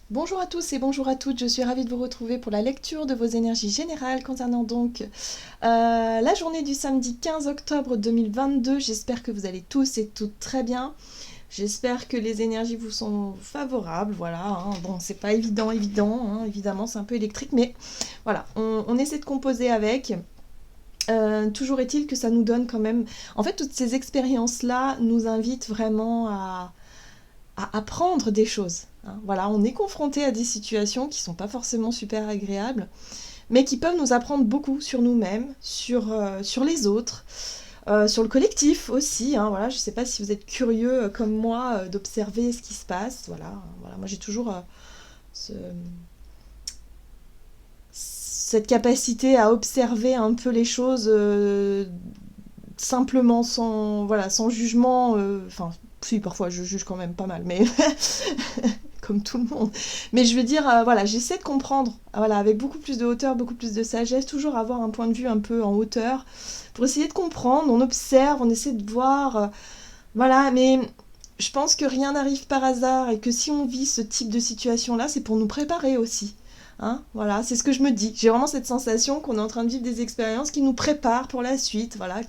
Bonjour à tous et bonjour à toutes, je suis ravie de vous retrouver pour la lecture de vos énergies générales concernant donc la journée du samedi 15 octobre 2022. J'espère que vous allez tous et toutes très bien. J'espère que les énergies vous sont favorables, voilà. Bon, c'est pas évident, évidemment, c'est un peu électrique, mais voilà, on essaie de composer avec. Toujours est-il que ça nous donne quand même... En fait, toutes ces expériences-là nous invitent vraiment à apprendre des choses. Voilà, on est confronté à des situations qui sont pas forcément super agréables, mais qui peuvent nous apprendre beaucoup sur nous-mêmes, sur les autres, sur le collectif aussi. Voilà, je sais pas si vous êtes curieux comme moi d'observer ce qui se passe. Voilà, moi j'ai toujours ce- cette capacité à observer un peu les choses simplement sans jugement. Enfin, si, parfois je juge quand même pas mal, mais comme tout le monde. Mais je veux dire, voilà, j'essaie de comprendre, voilà, avec beaucoup plus de hauteur, beaucoup plus de sagesse, toujours avoir un point de vue un peu en hauteur, pour essayer de comprendre, on observe, on essaie de voir, voilà, mais je pense que rien n'arrive par hasard, et que si on vit ce type de situation-là, c'est pour nous préparer aussi. Voilà, c'est ce que je me dis. J'ai vraiment cette sensation qu'on est en train de vivre des expériences qui nous préparent pour la suite, voilà,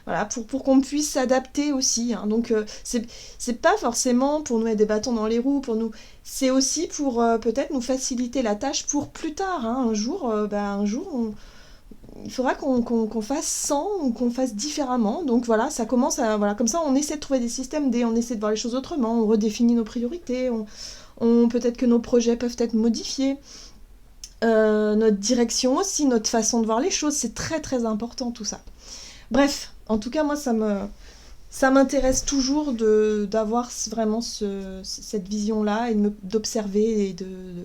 voilà, pour qu'on puisse s'adapter aussi. Donc c'est pas forcément pour nous mettre des bâtons dans les roues, c'est aussi pour peut-être nous faciliter la tâche pour plus tard. Un jour, il faudra qu'on fasse sans ou qu'on fasse différemment. Donc voilà, ça commence à voilà, comme ça on essaie de trouver des systèmes D, on essaie de voir les choses autrement, on redéfinit nos priorités, peut-être que nos projets peuvent être modifiés. Notre direction aussi, notre façon de voir les choses, c'est très très important tout ça. Bref, en tout cas, moi, ça m'intéresse toujours d'avoir vraiment cette vision-là et d'observer euh,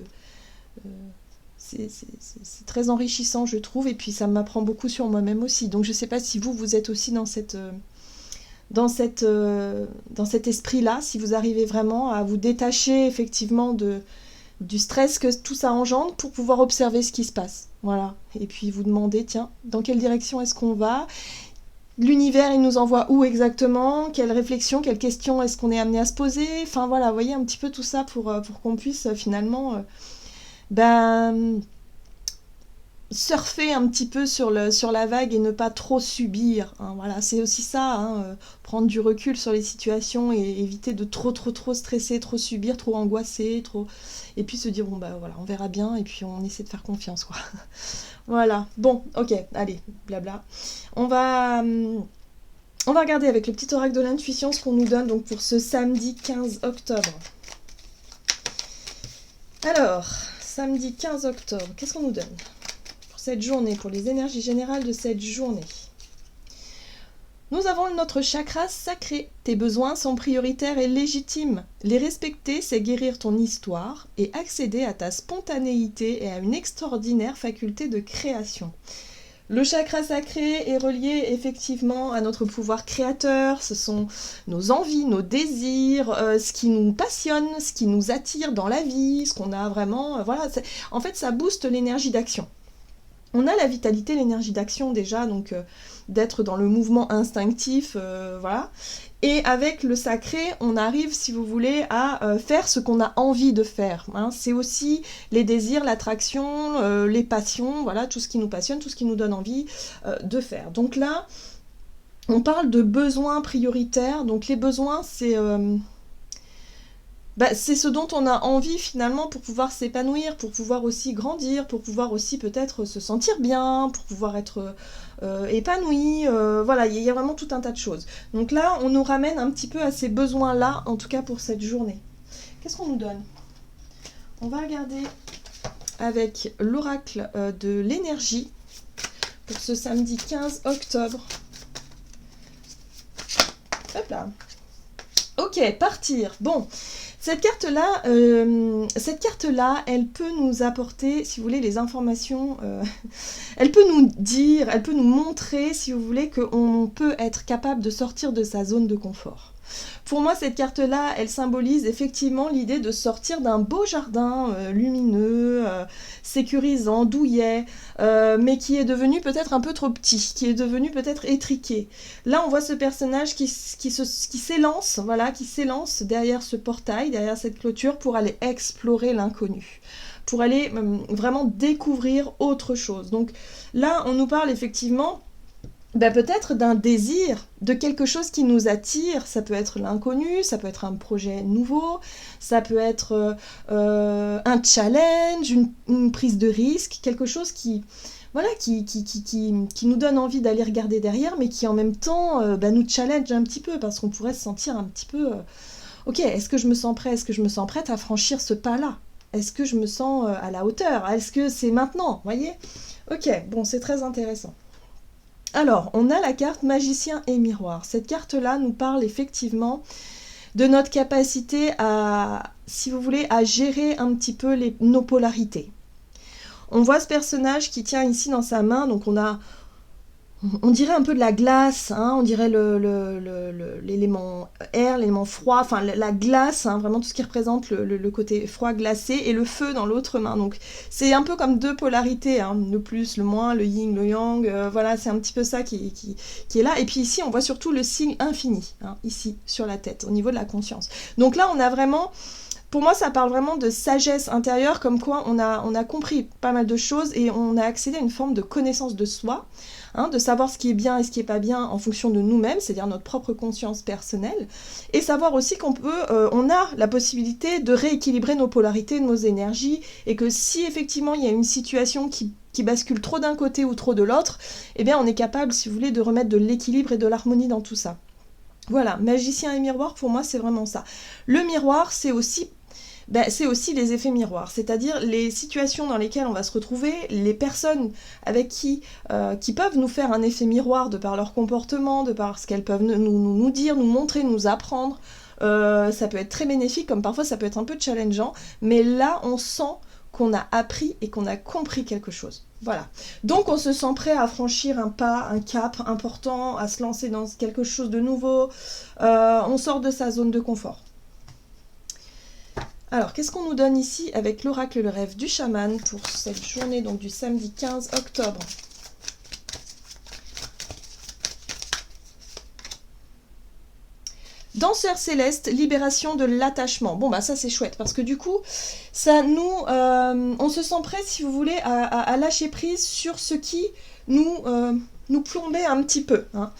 c'est très enrichissant, je trouve, et puis ça m'apprend beaucoup sur moi-même aussi. Donc, je ne sais pas si vous êtes aussi dans cet esprit-là, si vous arrivez vraiment à vous détacher effectivement du stress que tout ça engendre pour pouvoir observer ce qui se passe. Voilà. Et puis vous demandez, tiens, dans quelle direction est-ce qu'on va? L'univers, il nous envoie où exactement? Quelle réflexion, quelle question est-ce qu'on est amené à se poser? Enfin voilà, vous voyez un petit peu tout ça pour qu'on puisse finalement ben, surfer un petit peu sur la vague et ne pas trop subir. Voilà, c'est aussi ça, prendre du recul sur les situations et éviter de trop stresser, trop subir, trop angoisser, trop... Et puis se dire, bon bah voilà, on verra bien et puis on essaie de faire confiance, quoi. Voilà, bon, ok, allez, blabla. On va... hum, on va regarder avec le petit oracle de l'intuition ce qu'on nous donne donc pour ce samedi 15 octobre. Alors, samedi 15 octobre, qu'est-ce qu'on nous donne pour cette journée, pour les énergies générales de cette journée? Nous avons notre chakra sacré. Tes besoins sont prioritaires et légitimes. Les respecter, c'est guérir ton histoire et accéder à ta spontanéité et à une extraordinaire faculté de création. Le chakra sacré est relié effectivement à notre pouvoir créateur, ce sont nos envies, nos désirs, ce qui nous passionne, ce qui nous attire dans la vie, ce qu'on a vraiment... voilà, en fait, ça booste l'énergie d'action. On a la vitalité, l'énergie d'action déjà, donc d'être dans le mouvement instinctif, voilà. Et avec le sacré, on arrive, si vous voulez, à faire ce qu'on a envie de faire. C'est aussi les désirs, l'attraction, les passions, voilà, tout ce qui nous passionne, tout ce qui nous donne envie de faire. Donc là, on parle de besoins prioritaires. Donc les besoins, c'est ce dont on a envie finalement pour pouvoir s'épanouir, pour pouvoir aussi grandir, pour pouvoir aussi peut-être se sentir bien, pour pouvoir être épanoui. Voilà, il y a vraiment tout un tas de choses. Donc là, on nous ramène un petit peu à ces besoins-là, en tout cas pour cette journée. Qu'est-ce qu'on nous donne? On va regarder avec l'oracle de l'énergie pour ce samedi 15 octobre. Hop là. Ok, partir. Bon. Cette carte-là, elle peut nous apporter, si vous voulez, les informations. Elle peut nous dire, elle peut nous montrer, si vous voulez, qu'on peut être capable de sortir de sa zone de confort. Pour moi, cette carte-là, elle symbolise effectivement l'idée de sortir d'un beau jardin lumineux, sécurisant, douillet, mais qui est devenu peut-être un peu trop petit, qui est devenu peut-être étriqué. Là, on voit ce personnage qui s'élance, voilà, qui s'élance derrière ce portail, derrière cette clôture, pour aller explorer l'inconnu, pour aller vraiment découvrir autre chose. Donc là, on nous parle effectivement peut-être d'un désir, de quelque chose qui nous attire. Ça peut être l'inconnu, ça peut être un projet nouveau, ça peut être un challenge, une prise de risque, quelque chose qui, voilà, qui nous donne envie d'aller regarder derrière, mais qui en même temps nous challenge un petit peu, parce qu'on pourrait se sentir un petit peu... ok, est-ce que je me sens prêt? Est-ce que je me sens prête à franchir ce pas-là? Est-ce que je me sens à la hauteur? Est-ce que c'est maintenant? Voyez? Ok, bon, c'est très intéressant. Alors, on a la carte Magicien et Miroir. Cette carte-là nous parle effectivement de notre capacité à, si vous voulez, à gérer un petit peu nos polarités. On voit ce personnage qui tient ici dans sa main, donc on dirait un peu de la glace, hein, on dirait l'élément air, l'élément froid, enfin la glace, hein, vraiment tout ce qui représente le côté froid glacé, et le feu dans l'autre main. Donc c'est un peu comme deux polarités, hein, le plus, le moins, le yin, le yang, voilà, c'est un petit peu ça qui est là. Et puis ici, on voit surtout le signe infini, hein, ici, sur la tête, au niveau de la conscience. Donc là, on a vraiment... Pour moi, ça parle vraiment de sagesse intérieure, comme quoi on a compris pas mal de choses et on a accédé à une forme de connaissance de soi, hein, de savoir ce qui est bien et ce qui n'est pas bien en fonction de nous-mêmes, c'est-à-dire notre propre conscience personnelle, et savoir aussi on a la possibilité de rééquilibrer nos polarités, nos énergies, et que si effectivement il y a une situation qui bascule trop d'un côté ou trop de l'autre, eh bien on est capable, si vous voulez, de remettre de l'équilibre et de l'harmonie dans tout ça. Voilà, magicien et miroir, pour moi, c'est vraiment ça. Le miroir, c'est aussi les effets miroirs, c'est-à-dire les situations dans lesquelles on va se retrouver, les personnes avec qui peuvent nous faire un effet miroir de par leur comportement, de par ce qu'elles peuvent nous dire, nous montrer, nous apprendre. Ça peut être très bénéfique, comme parfois ça peut être un peu challengeant, mais là on sent qu'on a appris et qu'on a compris quelque chose. Voilà. Donc on se sent prêt à franchir un pas, un cap important, à se lancer dans quelque chose de nouveau. On sort de sa zone de confort. Alors, qu'est-ce qu'on nous donne ici avec l'oracle le rêve du chaman pour cette journée donc du samedi 15 octobre? Danseur céleste, libération de l'attachement. Bon, bah ça c'est chouette, parce que du coup, ça nous... on se sent prêt, si vous voulez, à lâcher prise sur ce qui nous plombait un petit peu, hein.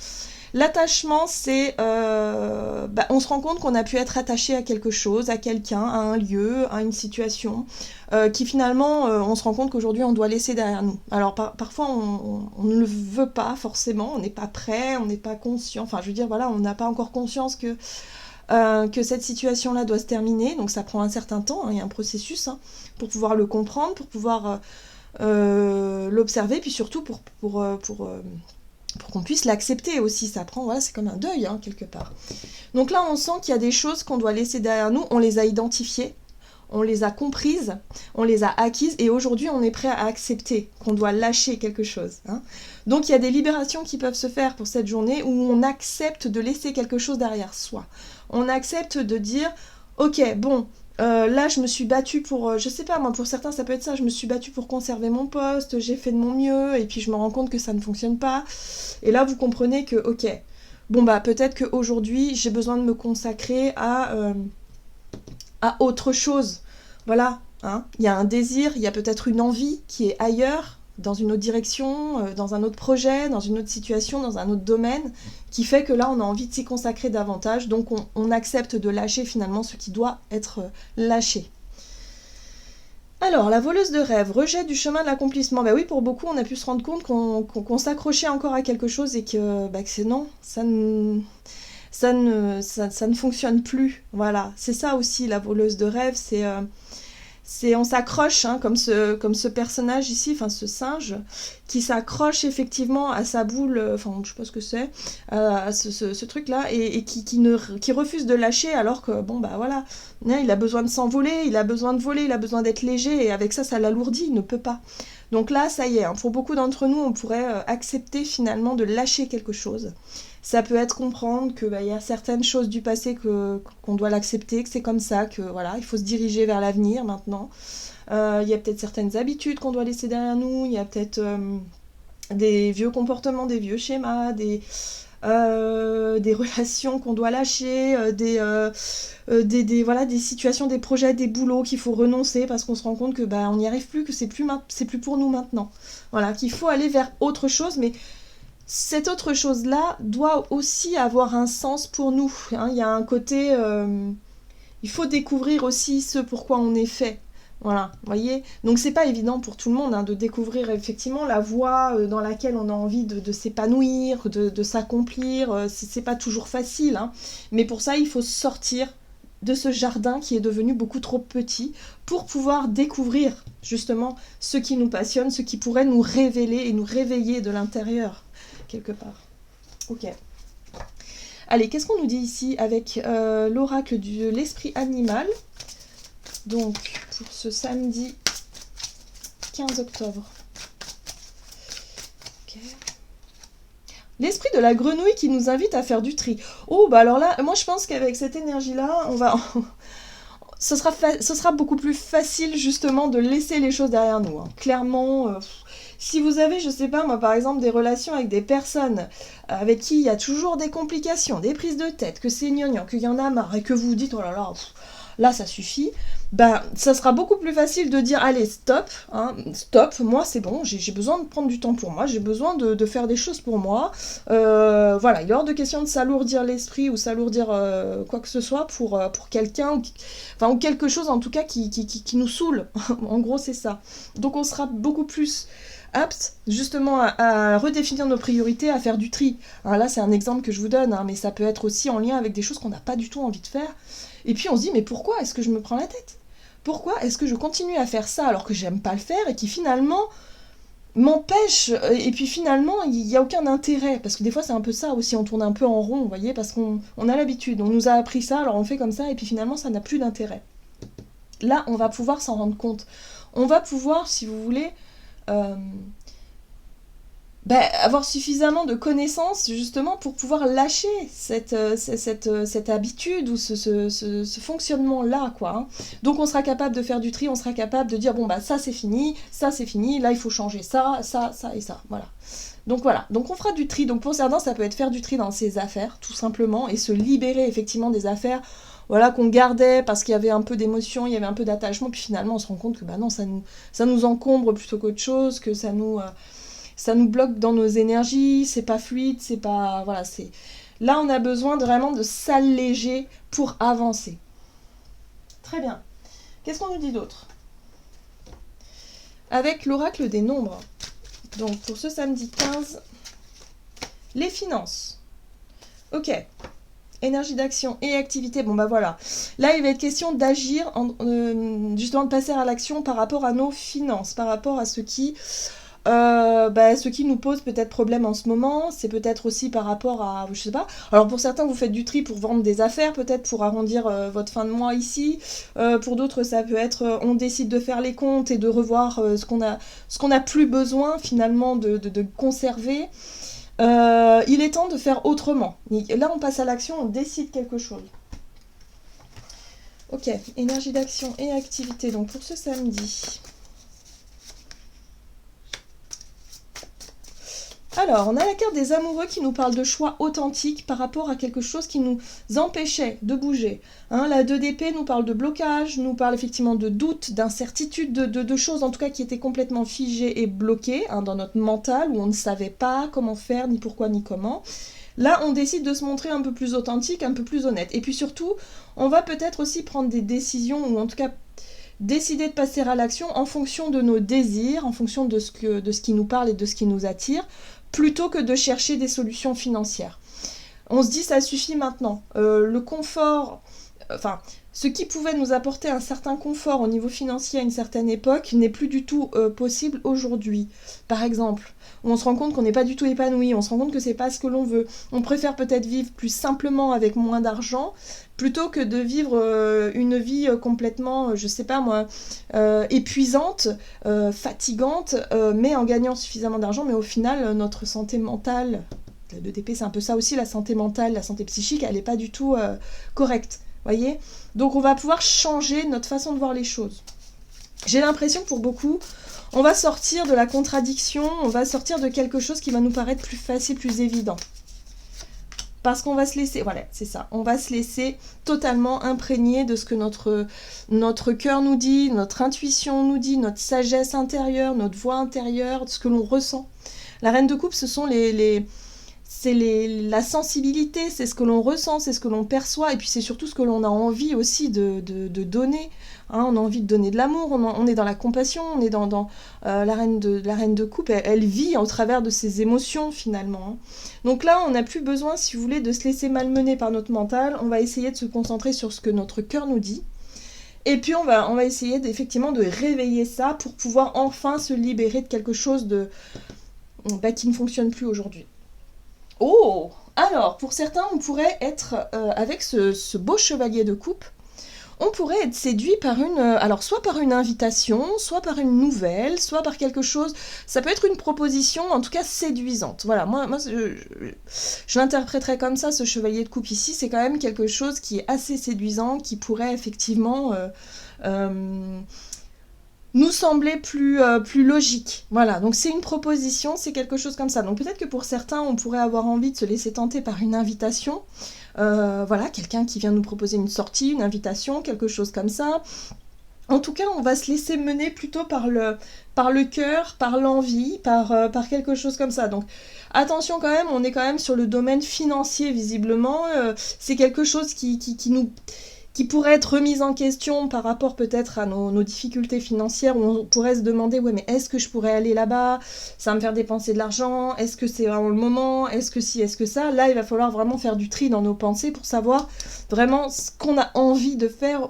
L'attachement, c'est... on se rend compte qu'on a pu être attaché à quelque chose, à quelqu'un, à un lieu, à une situation, qui finalement, on se rend compte qu'aujourd'hui, on doit laisser derrière nous. Alors, parfois, on ne le veut pas forcément, on n'est pas prêt, on n'est pas conscient. Enfin, je veux dire, voilà, on n'a pas encore conscience que cette situation-là doit se terminer. Donc, ça prend un certain temps, hein, il y a un processus, hein, pour pouvoir le comprendre, pour pouvoir l'observer, puis surtout pour qu'on puisse l'accepter aussi. Ça prend, voilà, c'est comme un deuil, hein, quelque part. Donc là, on sent qu'il y a des choses qu'on doit laisser derrière nous, on les a identifiées, on les a comprises, on les a acquises, et aujourd'hui, on est prêt à accepter qu'on doit lâcher quelque chose, hein. Donc il y a des libérations qui peuvent se faire pour cette journée où on accepte de laisser quelque chose derrière soi. On accepte de dire, ok, bon... là, je me suis battue pour, je sais pas, moi, pour certains, ça peut être ça, je me suis battue pour conserver mon poste, j'ai fait de mon mieux, et puis je me rends compte que ça ne fonctionne pas. Et là, vous comprenez que, ok, bon, bah, peut-être qu'aujourd'hui, j'ai besoin de me consacrer à autre chose. Voilà, hein. Il y a un désir, il y a peut-être une envie qui est ailleurs, dans une autre direction, dans un autre projet, dans une autre situation, dans un autre domaine, qui fait que là, on a envie de s'y consacrer davantage, donc on accepte de lâcher finalement ce qui doit être lâché. Alors, la voleuse de rêve, rejet du chemin de l'accomplissement. Ben oui, pour beaucoup, on a pu se rendre compte qu'on s'accrochait encore à quelque chose et que c'est non, ça ne fonctionne plus. Voilà, c'est ça aussi, la voleuse de rêve, on s'accroche, hein, comme ce personnage ici, enfin ce singe, qui s'accroche effectivement à sa boule, enfin je sais pas ce que c'est, à ce truc-là, et qui refuse de lâcher, alors que, bon bah voilà, il a besoin de s'envoler, il a besoin de voler, il a besoin d'être léger, et avec ça l'alourdit, il ne peut pas. Donc là, ça y est, hein, pour beaucoup d'entre nous, on pourrait accepter finalement de lâcher quelque chose. Ça peut être comprendre que y a certaines choses du passé qu'on doit l'accepter, que c'est comme ça, que voilà, il faut se diriger vers l'avenir maintenant. Il y a peut-être certaines habitudes qu'on doit laisser derrière nous, il y a peut-être des vieux comportements, des vieux schémas, des relations qu'on doit lâcher, voilà, des situations, des projets, des boulots qu'il faut renoncer parce qu'on se rend compte que on n'y arrive plus, que c'est plus pour nous maintenant. Voilà, qu'il faut aller vers autre chose, mais cette autre chose-là doit aussi avoir un sens pour nous. Hein. Il y a un côté... il faut découvrir aussi ce pourquoi on est fait. Voilà, vous voyez. Donc c'est pas évident pour tout le monde de découvrir effectivement la voie dans laquelle on a envie de s'épanouir, de s'accomplir. C'est pas toujours facile, hein. Mais pour ça, il faut sortir de ce jardin qui est devenu beaucoup trop petit pour pouvoir découvrir justement ce qui nous passionne, ce qui pourrait nous révéler et nous réveiller de l'intérieur, quelque part. Ok. Allez, qu'est-ce qu'on nous dit ici avec l'oracle de l'esprit animal? Donc, pour ce samedi 15 octobre. Okay. L'esprit de la grenouille qui nous invite à faire du tri. Oh, alors là, moi je pense qu'avec cette énergie-là, ce sera beaucoup plus facile justement de laisser les choses derrière nous. Hein. Clairement, si vous avez, je sais pas moi, par exemple, des relations avec des personnes avec qui il y a toujours des complications, des prises de tête, que c'est gnangnan, qu'il y en a marre et que vous vous dites, oh là là, là ça suffit, ça sera beaucoup plus facile de dire allez stop, hein, stop, moi c'est bon, j'ai besoin de prendre du temps pour moi, j'ai besoin de faire des choses pour moi, voilà, il est hors de question de s'alourdir l'esprit ou s'alourdir quoi que ce soit pour quelqu'un, ou quelque chose en tout cas qui nous saoule, en gros c'est ça. Donc on sera beaucoup plus apte justement à redéfinir nos priorités, à faire du tri. Alors là c'est un exemple que je vous donne, hein, mais ça peut être aussi en lien avec des choses qu'on n'a pas du tout envie de faire. Et puis on se dit, mais pourquoi est-ce que je me prends la tête? Pourquoi est-ce que je continue à faire ça alors que j'aime pas le faire et qui finalement m'empêche, et puis finalement il n'y a aucun intérêt, parce que des fois c'est un peu ça aussi, on tourne un peu en rond, vous voyez, parce qu'on a l'habitude, on nous a appris ça, alors on fait comme ça, et puis finalement ça n'a plus d'intérêt. Là on va pouvoir s'en rendre compte, on va pouvoir, si vous voulez, avoir suffisamment de connaissances justement pour pouvoir lâcher cette habitude ou ce fonctionnement-là, quoi. Hein. Donc on sera capable de faire du tri, on sera capable de dire bon ça c'est fini, là il faut changer ça et ça, voilà. Donc voilà, donc on fera du tri, donc pour certains ça peut être faire du tri dans ses affaires, tout simplement, et se libérer effectivement des affaires voilà, qu'on gardait parce qu'il y avait un peu d'émotion, il y avait un peu d'attachement, puis finalement on se rend compte que non, ça nous encombre plutôt qu'autre chose, que ça nous bloque dans nos énergies, c'est pas fluide, c'est pas... Voilà, c'est... Là, on a besoin vraiment de s'alléger pour avancer. Très bien. Qu'est-ce qu'on nous dit d'autre? Avec l'oracle des nombres. Donc, pour ce samedi 15, les finances. Ok. Énergie d'action et activité. Bon, voilà. Là, il va être question d'agir, justement de passer à l'action par rapport à nos finances, par rapport à ce qui... ce qui nous pose peut-être problème en ce moment, c'est peut-être aussi par rapport à, je sais pas, alors pour certains vous faites du tri pour vendre des affaires, peut-être pour arrondir votre fin de mois ici, pour d'autres ça peut être on décide de faire les comptes et de revoir ce qu'on a plus besoin finalement de conserver. Il est temps de faire autrement. Là on passe à l'action, on décide quelque chose. Ok, énergie d'action et activité, donc pour ce samedi. Alors, on a la carte des amoureux qui nous parle de choix authentiques par rapport à quelque chose qui nous empêchait de bouger. Hein, la 2 d'épée nous parle de blocage, nous parle effectivement de doute, d'incertitude, de choses en tout cas qui étaient complètement figées et bloquées dans notre mental, où on ne savait pas comment faire, ni pourquoi, ni comment. Là, on décide de se montrer un peu plus authentique, un peu plus honnête. Et puis surtout, on va peut-être aussi prendre des décisions, ou en tout cas décider de passer à l'action en fonction de nos désirs, en fonction de ce qui nous parle et de ce qui nous attire, plutôt que de chercher des solutions financières. On se dit ça suffit maintenant. Le confort enfin, ce qui pouvait nous apporter un certain confort au niveau financier à une certaine époque n'est plus du tout possible aujourd'hui. Par exemple, on se rend compte qu'on n'est pas du tout épanoui, on se rend compte que c'est pas ce que l'on veut. On préfère peut-être vivre plus simplement avec moins d'argent plutôt que de vivre une vie complètement, je sais pas moi, épuisante, fatigante, mais en gagnant suffisamment d'argent. Mais au final, notre santé mentale, le DP c'est un peu ça aussi, la santé mentale, la santé psychique, elle n'est pas du tout correcte. Voyez ? Donc on va pouvoir changer notre façon de voir les choses. J'ai l'impression que pour beaucoup, on va sortir de la contradiction, on va sortir de quelque chose qui va nous paraître plus facile, plus évident. Parce qu'on va se laisser, voilà, c'est ça, on va se laisser totalement imprégner de ce que notre cœur nous dit, notre intuition nous dit, notre sagesse intérieure, notre voix intérieure, ce que l'on ressent. La reine de coupe, ce sont la sensibilité, c'est ce que l'on ressent, c'est ce que l'on perçoit, et puis c'est surtout ce que l'on a envie aussi de donner. Hein, on a envie de donner de l'amour, on est dans la compassion, on est dans la reine de coupe, elle vit au travers de ses émotions finalement. Hein. Donc là, on n'a plus besoin, si vous voulez, de se laisser malmener par notre mental, on va essayer de se concentrer sur ce que notre cœur nous dit. Et puis on va essayer effectivement de réveiller ça pour pouvoir enfin se libérer de quelque chose qui ne fonctionne plus aujourd'hui. Oh! Alors, pour certains, on pourrait être, avec ce beau chevalier de coupe, on pourrait être séduit par soit par une invitation, soit par une nouvelle, soit par quelque chose, ça peut être une proposition, en tout cas séduisante. Voilà, moi je l'interpréterais comme ça, ce chevalier de coupe ici, c'est quand même quelque chose qui est assez séduisant, qui pourrait effectivement nous semblait plus logique. Voilà, donc c'est une proposition, c'est quelque chose comme ça. Donc peut-être que pour certains, on pourrait avoir envie de se laisser tenter par une invitation. Voilà, quelqu'un qui vient nous proposer une sortie, une invitation, quelque chose comme ça. En tout cas, on va se laisser mener plutôt par le cœur, par l'envie, par quelque chose comme ça. Donc attention quand même, on est quand même sur le domaine financier visiblement. C'est quelque chose qui pourrait être remise en question par rapport peut-être à nos difficultés financières, où on pourrait se demander, ouais, mais est-ce que je pourrais aller là-bas? Ça va me faire dépenser de l'argent? Est-ce que c'est vraiment le moment? Est-ce que si, est-ce que ça? Là, il va falloir vraiment faire du tri dans nos pensées pour savoir vraiment ce qu'on a envie de faire.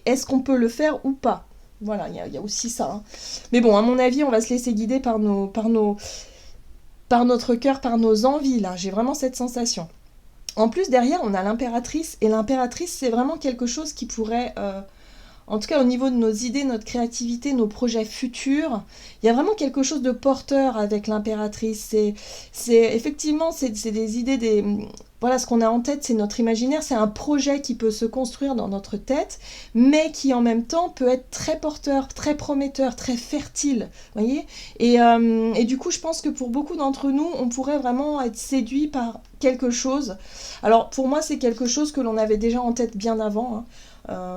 Est-ce qu'on peut le faire ou pas? Voilà, il y a aussi ça. Hein. Mais bon, à mon avis, on va se laisser guider par notre cœur, par nos envies, là. J'ai vraiment cette sensation. En plus, derrière, on a l'impératrice, et l'impératrice, c'est vraiment quelque chose qui pourrait, en tout cas au niveau de nos idées, notre créativité, nos projets futurs, il y a vraiment quelque chose de porteur avec l'impératrice. Effectivement, c'est des idées, voilà, ce qu'on a en tête, c'est notre imaginaire, c'est un projet qui peut se construire dans notre tête, mais qui en même temps peut être très porteur, très prometteur, très fertile, voyez. Et du coup, je pense que pour beaucoup d'entre nous, on pourrait vraiment être séduit par quelque chose. Alors, pour moi, c'est quelque chose que l'on avait déjà en tête bien avant, hein.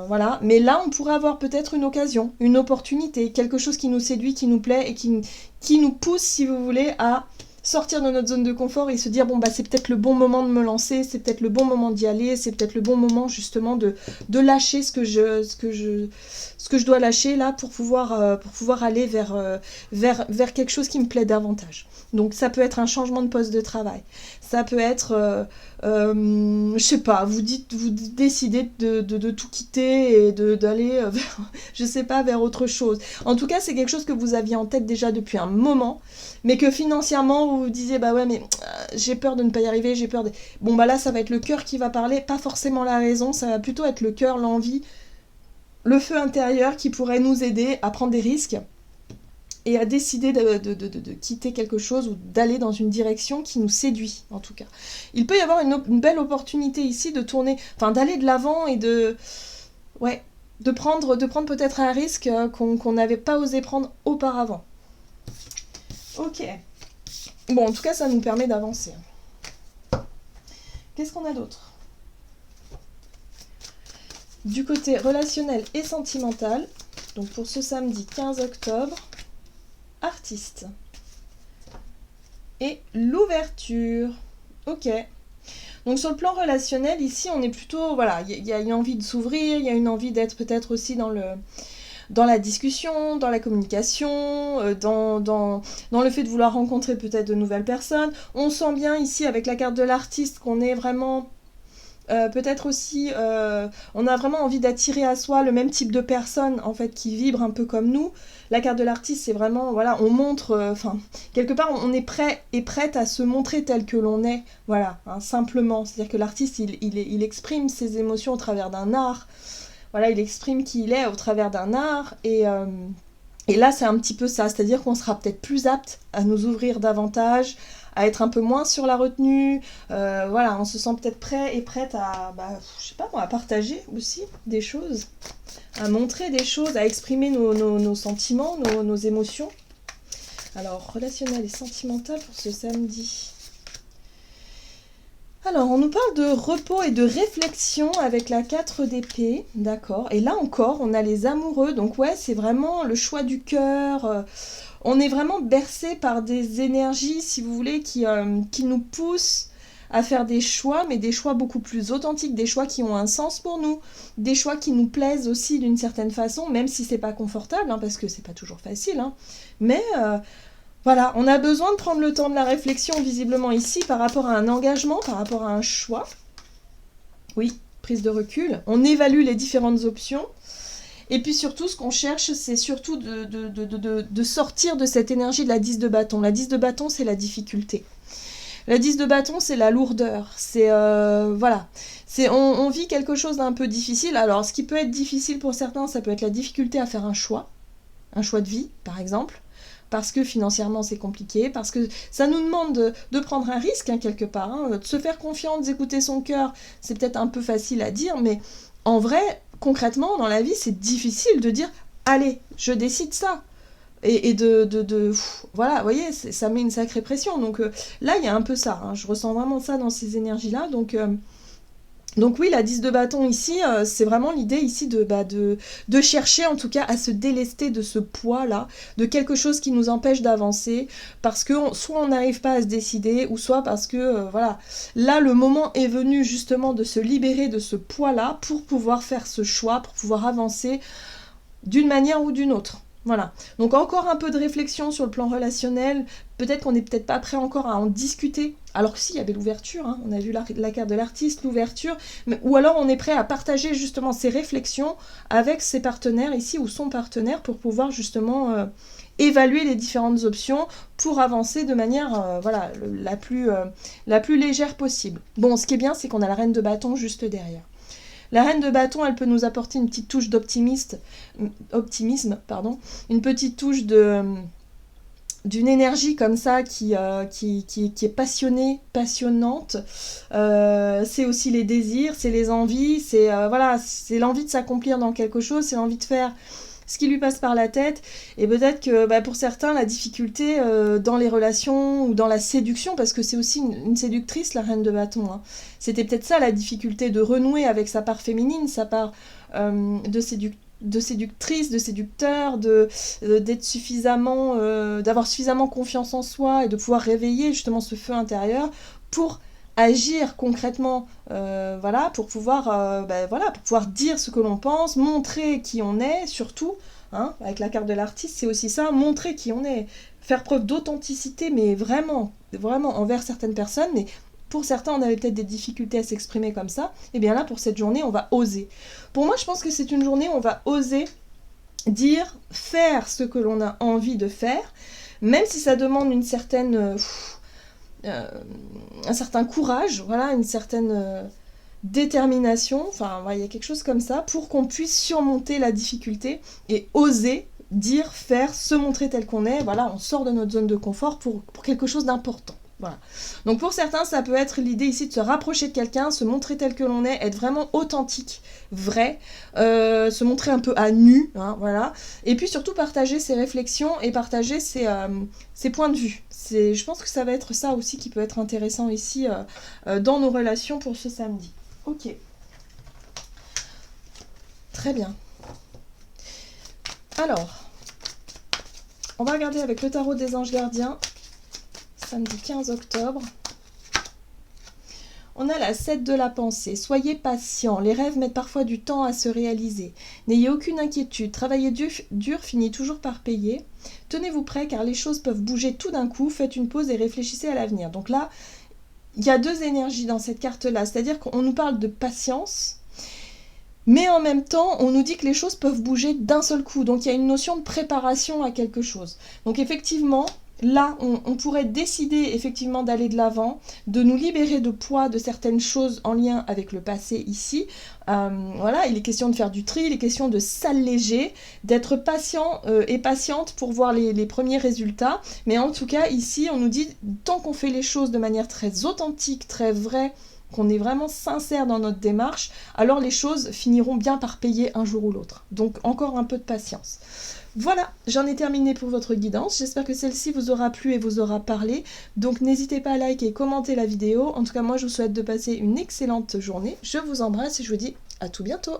Voilà, mais là on pourrait avoir peut-être une occasion, une opportunité, quelque chose qui nous séduit, qui nous plaît et qui nous pousse, si vous voulez, à sortir de notre zone de confort et se dire bon bah c'est peut-être le bon moment de me lancer, c'est peut-être le bon moment d'y aller, c'est peut-être le bon moment justement de lâcher ce que je dois lâcher là pour pouvoir aller vers quelque chose qui me plaît davantage. Donc ça peut être un changement de poste de travail, ça peut être je sais pas, vous décidez de tout quitter et d'aller vers, je sais pas, vers autre chose. En tout cas, c'est quelque chose que vous aviez en tête déjà depuis un moment, mais que financièrement vous vous disiez bah ouais mais j'ai peur de ne pas y arriver, j'ai peur de... Bon bah là ça va être le cœur qui va parler, pas forcément la raison, ça va plutôt être le cœur, l'envie, le feu intérieur qui pourrait nous aider à prendre des risques et à décider de quitter quelque chose ou d'aller dans une direction qui nous séduit, en tout cas. Il peut y avoir une belle opportunité ici de tourner, enfin d'aller de l'avant et de prendre peut-être un risque qu'on n'avait pas osé prendre auparavant. Ok. Bon, en tout cas, ça nous permet d'avancer. Qu'est-ce qu'on a d'autre ? Du côté relationnel et sentimental, donc pour ce samedi 15 octobre, artiste. Et l'ouverture. Ok. Donc sur le plan relationnel, ici, on est plutôt... Voilà, il y a une envie de s'ouvrir, il y a une envie d'être peut-être aussi dans la discussion, dans la communication, dans le fait de vouloir rencontrer peut-être de nouvelles personnes. On sent bien ici, avec la carte de l'artiste, qu'on est vraiment Peut-être aussi, on a vraiment envie d'attirer à soi le même type de personnes, en fait, qui vibrent un peu comme nous. La carte de l'artiste, c'est vraiment, voilà, on montre, enfin, quelque part, on est prêt et prête à se montrer tel que l'on est, voilà, hein, simplement. C'est-à-dire que l'artiste, il exprime ses émotions au travers d'un art, voilà, il exprime qui il est au travers d'un art, et là, c'est un petit peu ça, c'est-à-dire qu'on sera peut-être plus apte à nous ouvrir davantage, à être un peu moins sur la retenue, voilà, on se sent peut-être prêt et prête à, je sais pas moi, à partager aussi des choses, à montrer des choses, à exprimer nos sentiments, nos émotions. Alors, relationnel et sentimental pour ce samedi. Alors, on nous parle de repos et de réflexion avec la 4 d'épée, d'accord. Et là encore, on a les amoureux, donc ouais, c'est vraiment le choix du cœur. On est vraiment bercé par des énergies, si vous voulez, qui nous poussent à faire des choix, mais des choix beaucoup plus authentiques, des choix qui ont un sens pour nous, des choix qui nous plaisent aussi d'une certaine façon, même si c'est pas confortable, hein, parce que c'est pas toujours facile, hein. Mais voilà, on a besoin de prendre le temps de la réflexion, visiblement ici, par rapport à un engagement, par rapport à un choix. Oui, prise de recul. On évalue les différentes options. Et puis surtout, ce qu'on cherche, c'est surtout de sortir de cette énergie de la 10 de bâton. La 10 de bâton, c'est la difficulté. La 10 de bâton, c'est la lourdeur. C'est, voilà. On vit quelque chose d'un peu difficile. Alors, ce qui peut être difficile pour certains, ça peut être la difficulté à faire un choix de vie, par exemple. Parce que financièrement c'est compliqué, parce que ça nous demande de prendre un risque, hein, quelque part, hein, de se faire confiance, d'écouter son cœur, c'est peut-être un peu facile à dire, mais en vrai, concrètement, dans la vie, c'est difficile de dire « Allez, je décide ça !» Et voilà, vous voyez, ça met une sacrée pression. Donc là, il y a un peu ça, hein, je ressens vraiment ça dans ces énergies-là, donc oui, la 10 de bâton ici, c'est vraiment l'idée ici de chercher en tout cas à se délester de ce poids-là, de quelque chose qui nous empêche d'avancer, parce que soit on n'arrive pas à se décider, ou soit parce que, voilà, là le moment est venu justement de se libérer de ce poids-là pour pouvoir faire ce choix, pour pouvoir avancer d'une manière ou d'une autre. Voilà, donc encore un peu de réflexion sur le plan relationnel, peut-être qu'on n'est peut-être pas prêt encore à en discuter, alors que si, il y avait l'ouverture, hein, on a vu la carte de l'artiste, l'ouverture, ou alors on est prêt à partager justement ses réflexions avec ses partenaires ici, ou son partenaire, pour pouvoir justement évaluer les différentes options pour avancer de manière voilà, la plus légère possible. Bon, ce qui est bien, c'est qu'on a la reine de bâton juste derrière. La reine de bâton, elle peut nous apporter une petite touche optimisme, une petite touche d'une énergie comme ça qui est passionnante. C'est aussi les désirs, c'est les envies, c'est voilà, c'est l'envie de s'accomplir dans quelque chose, c'est l'envie de faire ce qui lui passe par la tête, et peut-être que pour certains, la difficulté dans les relations ou dans la séduction, parce que c'est aussi une séductrice, la reine de bâton, hein. C'était peut-être ça la difficulté, de renouer avec sa part féminine, sa part de séductrice, de séducteur, d'être suffisamment, d'avoir suffisamment confiance en soi et de pouvoir réveiller justement ce feu intérieur pour agir concrètement, voilà, pour pouvoir dire ce que l'on pense, montrer qui on est, surtout, hein, avec la carte de l'artiste, c'est aussi ça, montrer qui on est, faire preuve d'authenticité, mais vraiment, vraiment envers certaines personnes, mais pour certains, on avait peut-être des difficultés à s'exprimer comme ça, et bien là, pour cette journée, on va oser. Pour moi, je pense que c'est une journée où on va oser dire, faire ce que l'on a envie de faire, même si ça demande une certaine... un certain courage, voilà, une certaine détermination, enfin, il y a quelque chose comme ça, pour qu'on puisse surmonter la difficulté et oser dire, faire, se montrer tel qu'on est, voilà, on sort de notre zone de confort pour quelque chose d'important. Voilà. Donc pour certains, ça peut être l'idée ici de se rapprocher de quelqu'un, se montrer tel que l'on est, être vraiment authentique, vrai, se montrer un peu à nu, hein, voilà. Et puis surtout partager ses réflexions et partager ses points de vue. Je pense que ça va être ça aussi qui peut être intéressant ici dans nos relations pour ce samedi. Ok. Très bien. Alors, on va regarder avec le tarot des anges gardiens. Samedi 15 octobre. On a la 7 de la pensée. Soyez patient, les rêves mettent parfois du temps à se réaliser. N'ayez aucune inquiétude, travailler dur finit toujours par payer. Tenez-vous prêt car les choses peuvent bouger tout d'un coup, faites une pause et réfléchissez à l'avenir. Donc là, il y a deux énergies dans cette carte-là, c'est-à-dire qu'on nous parle de patience, mais en même temps, on nous dit que les choses peuvent bouger d'un seul coup. Donc il y a une notion de préparation à quelque chose. Donc effectivement, là, on pourrait décider effectivement d'aller de l'avant, de nous libérer de poids de certaines choses en lien avec le passé ici. Voilà, il est question de faire du tri, il est question de s'alléger, d'être patient et patiente pour voir les premiers résultats. Mais en tout cas, ici, on nous dit, tant qu'on fait les choses de manière très authentique, très vraie, qu'on est vraiment sincère dans notre démarche, alors les choses finiront bien par payer un jour ou l'autre. Donc encore un peu de patience. Voilà, j'en ai terminé pour votre guidance. J'espère que celle-ci vous aura plu et vous aura parlé. Donc n'hésitez pas à liker et commenter la vidéo. En tout cas, moi je vous souhaite de passer une excellente journée. Je vous embrasse et je vous dis à tout bientôt.